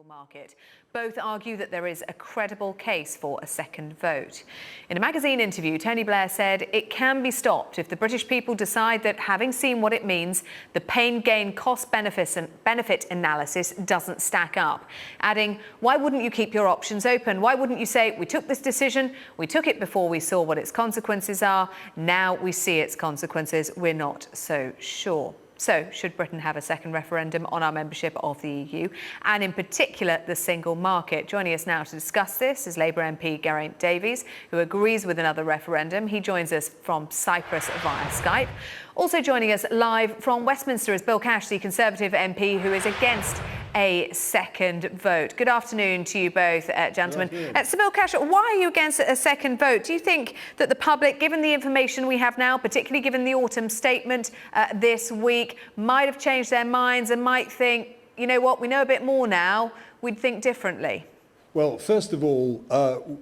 market. Both argue that there is a credible case for a second vote. In a magazine interview, Tony Blair said it can be stopped if the British people decide that, having seen what it means, the pain, gain, cost benefit analysis doesn't stack up. Adding, why wouldn't you keep your options open? Why wouldn't you say, we took this decision, we took it before we saw what its consequences are, now we see its consequences, we're not so sure. So, should Britain have a second referendum on our membership of the EU, and in particular the single market? Joining us now to discuss this is Labour MP Geraint Davies, who agrees with another referendum. He joins us from Cyprus via Skype. Also joining us live from Westminster is Bill Cash, the Conservative MP, who is against a second vote. Good afternoon to you both, gentlemen. So Bill Cash, why are you against a second vote? Do you think that the public, given the information we have now, particularly given the autumn statement this week, might have changed their minds and might think, you know what, we know a bit more now, we'd think differently? Well, first of all,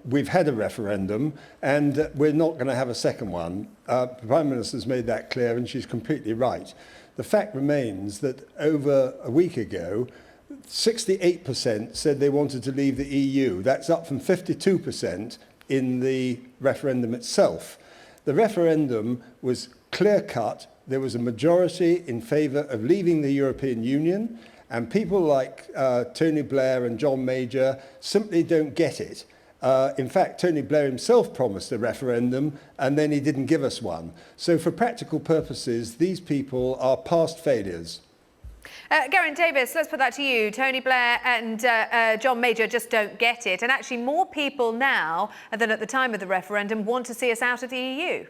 we've had a referendum and we're not going to have a second one. The Prime Minister's made that clear and she's completely right. The fact remains that over a week ago, 68% said they wanted to leave the EU. That's up from 52% in the referendum itself. The referendum was clear-cut. There was a majority in favour of leaving the European Union, and people like Tony Blair and John Major simply don't get it. In fact, Tony Blair himself promised a referendum and then he didn't give us one. So for practical purposes, these people are past failures. Geraint Davies, let's put that to you. Tony Blair and John Major just don't get it. And actually more people now than at the time of the referendum want to see us out of the EU.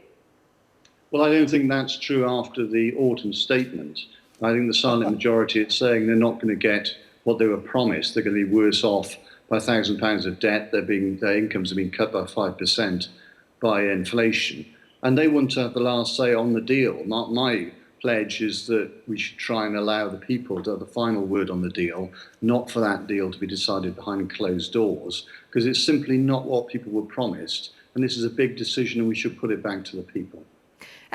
Well, I don't think that's true after the autumn statement. I think the silent majority is saying they're not going to get what they were promised. They're going to be worse off by £1,000 of debt. Their incomes have been cut by 5% by inflation. And they want to have the last say on the deal. My pledge is that we should try and allow the people to have the final word on the deal, not for that deal to be decided behind closed doors, because it's simply not what people were promised. And this is a big decision and we should put it back to the people.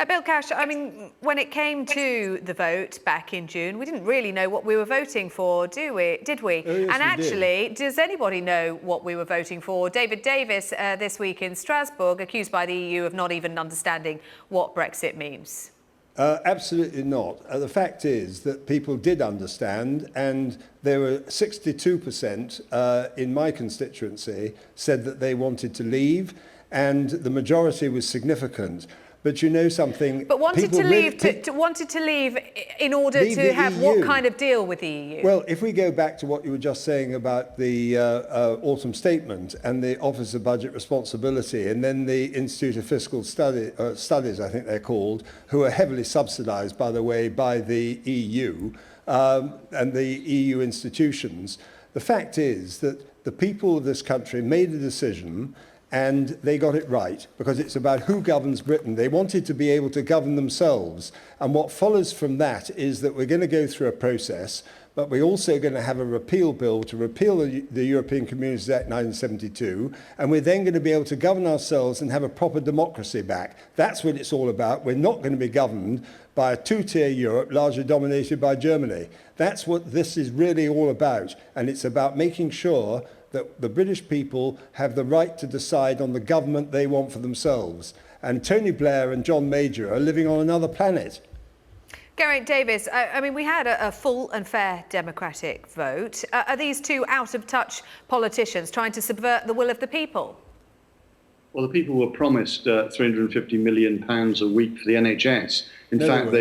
Bill Cash, I mean, when it came to the vote back in June, we didn't really know what we were voting for, did we? Oh, yes, and actually, does anybody know what we were voting for? David Davis, this week in Strasbourg, accused by the EU of not even understanding what Brexit means. Absolutely not. The fact is that people did understand, and there were 62% in my constituency said that they wanted to leave, and the majority was significant. But you know something? But wanted to leave in order to have what kind of deal with the EU? Well, if we go back to what you were just saying about the autumn statement and the Office of Budget Responsibility, and then the Institute of Fiscal Studies, I think they're called, who are heavily subsidised, by the way, by the EU and the EU institutions. The fact is that the people of this country made a decision and they got it right, because it's about who governs Britain. They wanted to be able to govern themselves. And what follows from that is that we're going to go through a process, but we're also going to have a repeal bill to repeal the European Communities Act 1972, and we're then going to be able to govern ourselves and have a proper democracy back. That's what it's all about. We're not going to be governed by a two-tier Europe largely dominated by Germany. That's what this is really all about, and it's about making sure that the British people have the right to decide on the government they want for themselves. And Tony Blair and John Major are living on another planet. Geraint Davies, I mean, we had a full and fair democratic vote. Are these two out-of-touch politicians trying to subvert the will of the people? Well, the people were promised £350 million a week for the NHS. In fact,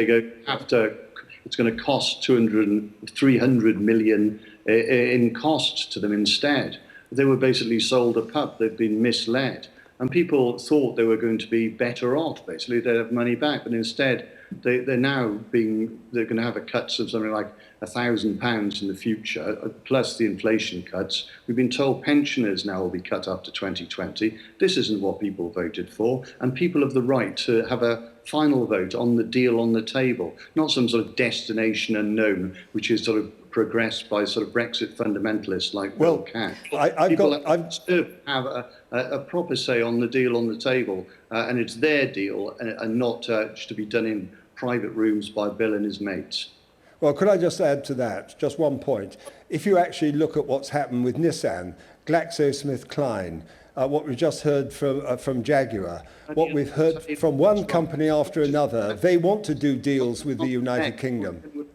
it's going to cost 300 million in costs to them instead. They were basically sold a pup. They've been misled. And people thought they were going to be better off, basically. They'd have money back. But instead, they're going to have a cuts of something like £1,000 in the future, plus the inflation cuts. We've been told pensioners now will be cut up to 2020. This isn't what people voted for. And people have the right to have a final vote on the deal on the table, not some sort of destination unknown, which is sort of progressed by sort of Brexit fundamentalists like Bill Cash. People have a proper say on the deal on the table, and it's their deal, and not just to be done in private rooms by Bill and his mates. Well, Well, could I just add to that, just one point? If you actually look at what's happened with Nissan, GlaxoSmithKline, what we've just heard from Jaguar, what we've heard from one company after another, they want to do deals with the United Kingdom.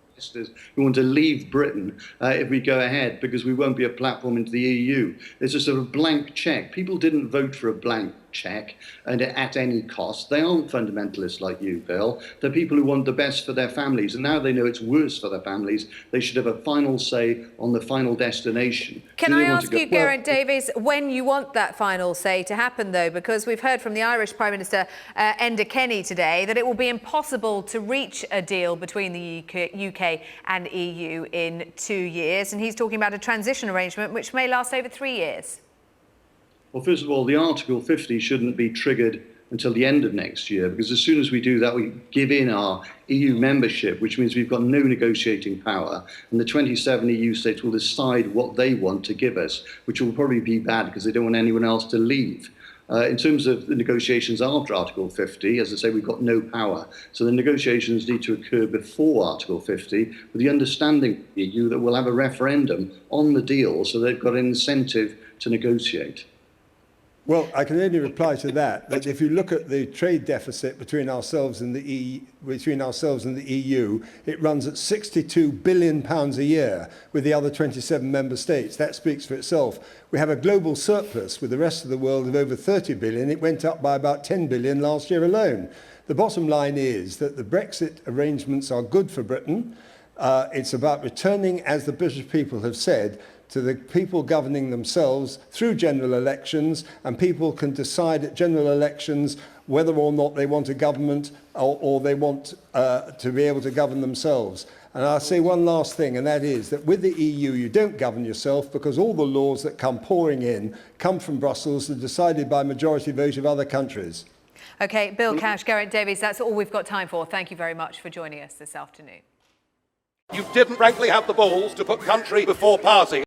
We want to leave Britain if we go ahead, because we won't be a platform into the EU. There's a sort of blank check. People didn't vote for a blank check and at any cost. They aren't fundamentalists like you, Bill. They're people who want the best for their families, and now they know it's worse for their families. They should have a final say on the final destination. Can I ask you, Geraint Davies, when you want that final say to happen, though? Because we've heard from the Irish Prime Minister, Enda Kenny, today, that it will be impossible to reach a deal between the UK and EU in 2 years, and he's talking about a transition arrangement which may last over 3 years. Well, first of all, the Article 50 shouldn't be triggered until the end of next year, because as soon as we do that, we give in our EU membership, which means we've got no negotiating power, and the 27 EU states will decide what they want to give us, which will probably be bad because they don't want anyone else to leave. In terms of the negotiations after Article 50, as I say, we've got no power. So the negotiations need to occur before Article 50, with the understanding of the EU that we'll have a referendum on the deal, so they've got an incentive to negotiate. Well, I can only reply to that if you look at the trade deficit between ourselves and the EU, it runs at £62 billion a year with the other 27 member states. That speaks for itself. We have a global surplus with the rest of the world of over 30 billion. It went up by about 10 billion last year alone. The bottom line is that the Brexit arrangements are good for Britain. It's about returning, as the British people have said, to the people governing themselves through general elections, and people can decide at general elections whether or not they want a government or they want to be able to govern themselves. And I'll say one last thing, and that is that with the EU, you don't govern yourself, because all the laws that come pouring in come from Brussels and decided by majority vote of other countries. OK, Bill Cash, Geraint Davies, that's all we've got time for. Thank you very much for joining us this afternoon. You didn't frankly have the balls to put country before party.